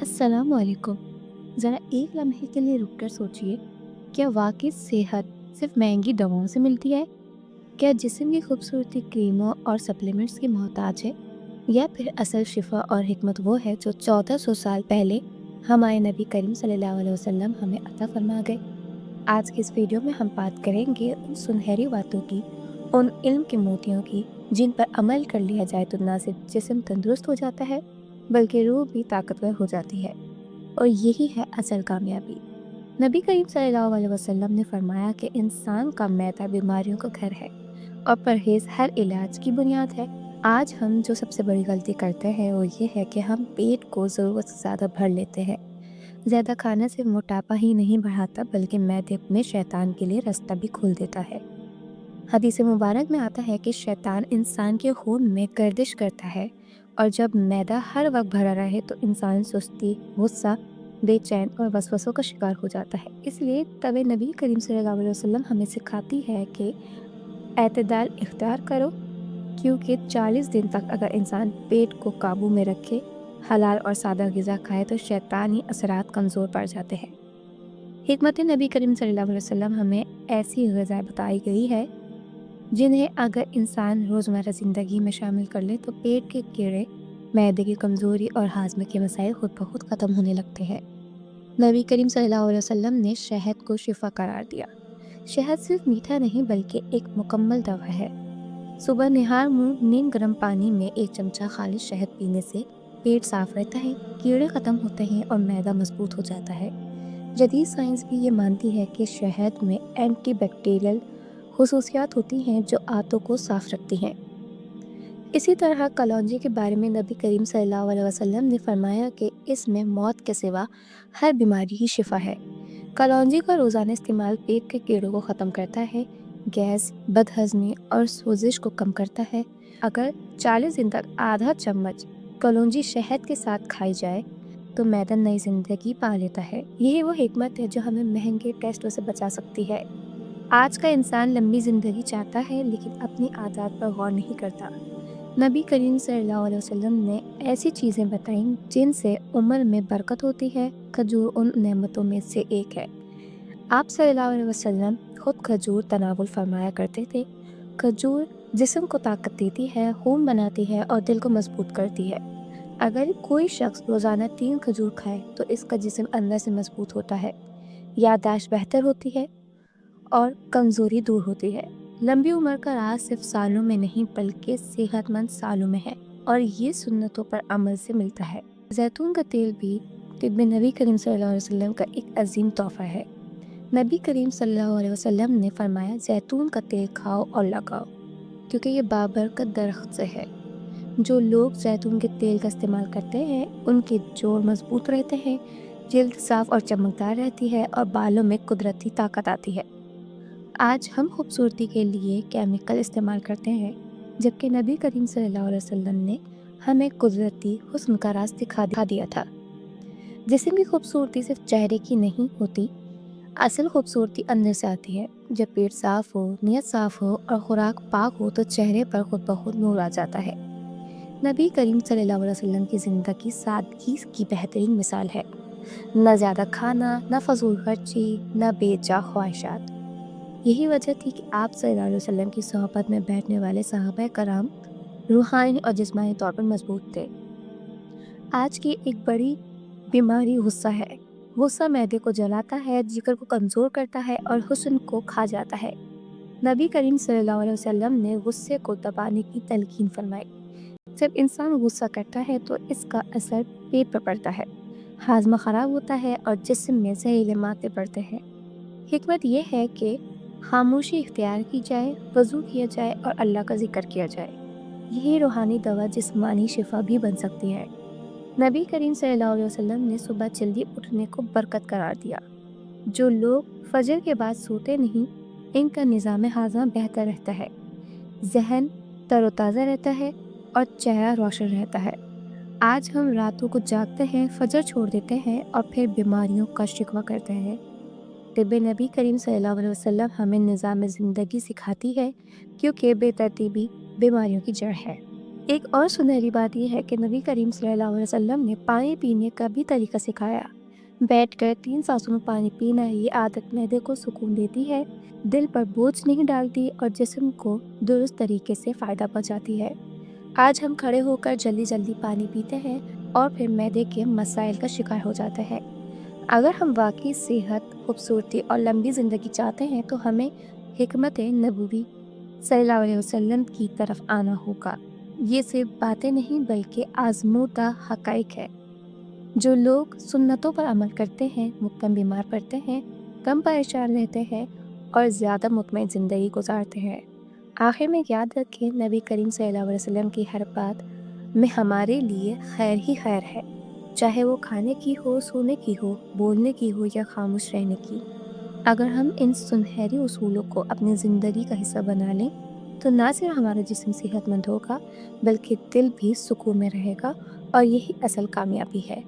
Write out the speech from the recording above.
अस्सलाम वालेकुम। ज़रा एक लम्हे के लिए रुक कर सोचिए, क्या वाक़ई सेहत सिर्फ़ महँगी दवाओं से मिलती है? क्या जिस्म की खूबसूरती क्रीमों और सप्लीमेंट्स की मोहताज है? या फिर असल शिफ़ा और हिकमत वो है जो 1400 साल पहले हमारे नबी करीम सल्लल्लाहु अलैहि वसल्लम हमें अता फ़रमा गए? आज की इस वीडियो में हम बात करेंगे उन सुनहरी बातों की, उन इल्म के मोतियों की, जिन पर अमल कर लिया जाए तो ना सिर्फ जिस्म तंदुरुस्त हो जाता है, बल्कि रूह भी ताकतवर हो जाती है। और यही है असल कामयाबी। नबी करीम सल्लल्लाहु अलैहि वसल्लम ने फरमाया कि इंसान का मैदा बीमारियों का घर है और परहेज़ हर इलाज की बुनियाद है। आज हम जो सबसे बड़ी गलती करते हैं वो ये है कि हम पेट को ज़रूरत से ज़्यादा भर लेते हैं। ज़्यादा खाना सिर्फ मोटापा ही नहीं बढ़ाता बल्कि मैदे में शैतान के लिए रास्ता भी खोल देता है। हदीस मुबारक में आता है कि शैतान इंसान के खून में गर्दिश करता है और जब मैदा हर वक्त भरा रहे तो इंसान सुस्ती, गुस्सा, बेचैन और वसवसों का शिकार हो जाता है। इसलिए तबे नबी करीम सल्लल्लाहु अलैहि वसल्लम हमें सिखाती है कि एतदाल इख्तियार करो, क्योंकि 40 दिन तक अगर इंसान पेट को काबू में रखे, हलाल और सादा ग़िज़ा खाए तो शैतानी असरात कमज़ोर पड़ जाते हैं। हिकमत नबी करीम सल्लल्लाहु अलैहि वसल्लम हमें ऐसी ग़िज़ाएँ बताई गई है जिन्हें अगर इंसान रोज़मर्रा ज़िंदगी में शामिल कर ले तो पेट के कीड़े, मैदे की कमज़ोरी और हाजमे के मसाइल खुद ब खुद ख़त्म होने लगते हैं। नबी करीम सल्लल्लाहु अलैहि वसल्लम ने शहद को शिफा करार दिया। शहद सिर्फ मीठा नहीं बल्कि एक मुकम्मल दवा है। सुबह निहार मुंह नीम गर्म पानी में 1 चमचा खालिश शहद पीने से पेट साफ रहता है, कीड़े ख़त्म होते हैं और मैदा मजबूत हो जाता है। जदीद साइंस भी ये मानती है कि शहद में एंटीबैक्टीरियल खुसूसियात होती हैं जो आंतों को साफ रखती हैं। इसी तरह कलौंजी के बारे में नबी करीम सल्लल्लाहु अलैहि वसल्लम ने फरमाया कि इसमें मौत के सिवा हर बीमारी की शिफा है। कलौंजी का रोज़ाना इस्तेमाल पेट के कीड़ों को ख़त्म करता है, गैस, बदहज़मी और सोजिश को कम करता है। अगर 40 दिन तक आधा चम्मच कलौंजी शहद के साथ खाई जाए तो मैदा नई ज़िंदगी पा लेता है। यही वो हिकमत है जो हमें महंगे टेस्टों से बचा सकती है। आज का इंसान लंबी ज़िंदगी चाहता है लेकिन अपनी आदत पर गौर नहीं करता। नबी करीम सल्लल्लाहु अलैहि वसल्लम ने ऐसी चीज़ें बताईं जिनसे उम्र में बरकत होती है। खजूर उन नेमतों में से एक है। आप सल्लल्लाहु अलैहि वसल्लम खुद खजूर तनावुल फरमाया करते थे। खजूर जिस्म को ताकत देती है, खून बनाती है और दिल को मजबूत करती है। अगर कोई शख्स रोज़ाना 3 खजूर खाए तो इसका जिस्म अंदर से मजबूत होता है, याददाश्त बेहतर होती है और कमज़ोरी दूर होती है। लंबी उम्र का राज सिर्फ सालों में नहीं बल्कि सेहतमंद सालों में है और ये सुन्नतों पर अमल से मिलता है। जैतून का तेल भी तिब्ब नबी करीम सल्लल्लाहु अलैहि वसल्लम का एक अजीम तोहफ़ा है। नबी करीम सल्लल्लाहु अलैहि वसल्लम ने फरमाया, जैतून का तेल खाओ और लगाओ, क्योंकि ये बाबरकत दरख्त से है। जो लोग जैतून के तेल का इस्तेमाल करते हैं उनके जोड़ मजबूत रहते हैं, जल्द साफ और चमकदार रहती है और बालों में कुदरती ताकत आती है। आज हम खूबसूरती के लिए केमिकल इस्तेमाल करते हैं, जबकि नबी करीम सल्लल्लाहु अलैहि वसल्लम ने हमें कुदरती हुस्न का राज दिखा दिया था। जिस्म की खूबसूरती सिर्फ चेहरे की नहीं होती, असल खूबसूरती अंदर से आती है। जब पेट साफ हो, नीयत साफ हो और खुराक पाक हो तो चेहरे पर खुद ब खुद नूर आ जाता है। नबी करीम सल्लल्लाहु अलैहि वसल्लम की ज़िंदगी सादगी की बेहतरीन मिसाल है। न ज़्यादा खाना, न फजूल खर्ची, न बेजा ख्वाहिशात। यही वजह थी कि आप सल्लल्लाहु अलैहि वसल्लम की सोहबत में बैठने वाले सहाबा कराम रूहानी और जिस्मानी तौर पर मजबूत थे। आज की एक बड़ी बीमारी गुस्सा है। गुस्सा मैदे को जलाता है, जिगर को कमज़ोर करता है और हुस्न को खा जाता है। नबी करीम सल्लल्लाहु अलैहि वसल्लम ने गुस्से को दबाने की तलकीन फरमाई। जब इंसान गुस्सा करता है तो इसका असर पेट पर पड़ता है, हाजमा ख़राब होता है और जिस्म में जहरीले मादे बढ़ते हैं। हिकमत यह है कि खामोशी इख्तियार की जाए, वज़ू किया जाए और अल्लाह का ज़िक्र किया जाए। यही रूहानी दवा जिस्मानी शिफा भी बन सकती है। नबी करीम सल्लल्लाहु अलैहि वसल्लम ने सुबह जल्दी उठने को बरकत करार दिया। जो लोग फजर के बाद सोते नहीं, इनका निज़ाम हाज़मा बेहतर रहता है, जहन तरोताज़ा रहता है और चेहरा रोशन रहता है। आज हम रातों को जागते हैं, फजर छोड़ देते हैं और फिर बीमारियों का शिकवा करते हैं। तिब्ब नबी करीम सल्लल्लाहु अलैहि वसल्लम हमें निज़ाम ज़िंदगी सिखाती है, क्योंकि बेतरतीबी बीमारियों की जड़ है। ایک اور سنہری بات یہ ہے کہ نبی کریم صلی اللہ علیہ وسلم نے پانی پینے کا بھی طریقہ سکھایا۔ بیٹھ کر 3 سانسوں میں پانی پینا، یہ عادت معدے کو سکون دیتی ہے، دل پر بوجھ نہیں ڈالتی اور جسم کو درست طریقے سے فائدہ پہنچاتی ہے۔ آج ہم کھڑے ہو کر جلدی جلدی پانی پیتے ہیں اور پھر معدے کے مسائل کا شکار ہو جاتے ہیں۔ اگر ہم واقعی صحت، خوبصورتی اور لمبی زندگی چاہتے ہیں تو ہمیں حکمت نبوی صلی اللہ علیہ وسلم کی طرف آنا ہوگا۔ یہ صرف باتیں نہیں بلکہ آزمودہ حقائق ہے۔ جو لوگ سنتوں پر عمل کرتے ہیں وہ کم بیمار پڑتے ہیں، کم پریشان رہتے ہیں اور زیادہ مطمئن زندگی گزارتے ہیں۔ آخر میں یاد رکھیں، نبی کریم صلی اللہ علیہ وسلم کی ہر بات میں ہمارے لیے خیر ہی خیر ہے، چاہے وہ کھانے کی ہو، سونے کی ہو، بولنے کی ہو یا خاموش رہنے کی۔ اگر ہم ان سنہری اصولوں کو اپنی زندگی کا حصہ بنا لیں تو نہ صرف ہمارا جسم صحت مند ہوگا بلکہ دل بھی سکون میں رہے گا، اور یہی اصل کامیابی ہے۔